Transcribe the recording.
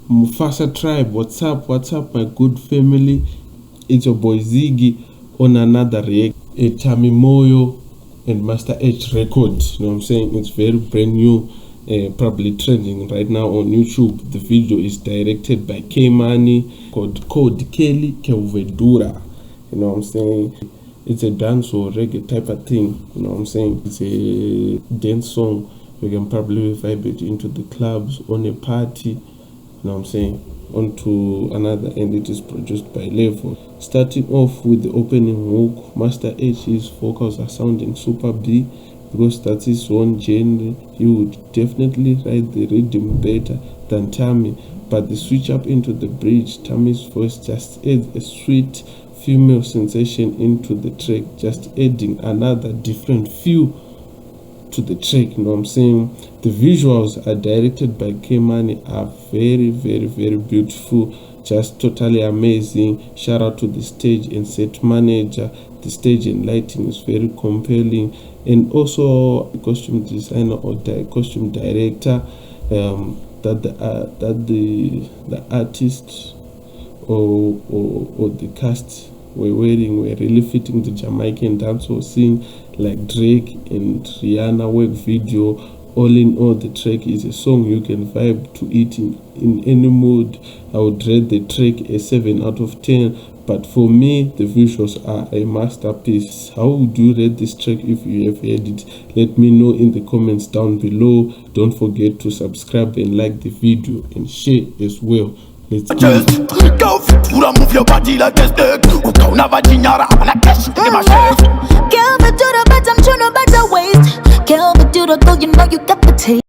Mufasa Tribe, what's up my good family? It's your boy Ziggy on another react, a Tamy Moyo and Master H record. You know what I'm saying? It's very brand new, probably trending right now on YouTube. The video is directed by K-Money, called Kelly Kelvedhura. You know what I'm saying? It's a dance or reggae type of thing. You know what I'm saying? It's a dance song. You can probably vibe it into the clubs on a party. You know what I'm saying? Onto another, and it is produced by Level. Starting off with the opening hook, Master H's vocals are sounding super B because that's his own genre. He would definitely write the rhythm better than Tamy, but the switch up into the bridge, Tammy's voice just adds a sweet female sensation into the track, just adding another different feel to the track. You know what I'm saying? The visuals are directed by K-Money, are very beautiful, just totally amazing. Shout out to the stage and set manager. The stage and lighting is very compelling, and also the costume designer or the costume director, that the artist or the cast were wearing were really fitting the Jamaican dancehall scene, like Drake and Rihanna work video. All in all, the track is a song you can vibe to it in any mood. I would rate the track a 7 out of 10, but for me the visuals are a masterpiece. How would you rate this track if you have heard it? Let me know in the comments down below. Don't forget to subscribe and like the video and share as well. Let's go. Kelvedhura, move your body like a snake. Ukauna vajinyara, apana cash, give my chef. Kelvedhura, but I'm trying to better waist. Kelvedhura, girl, you know you got the taste.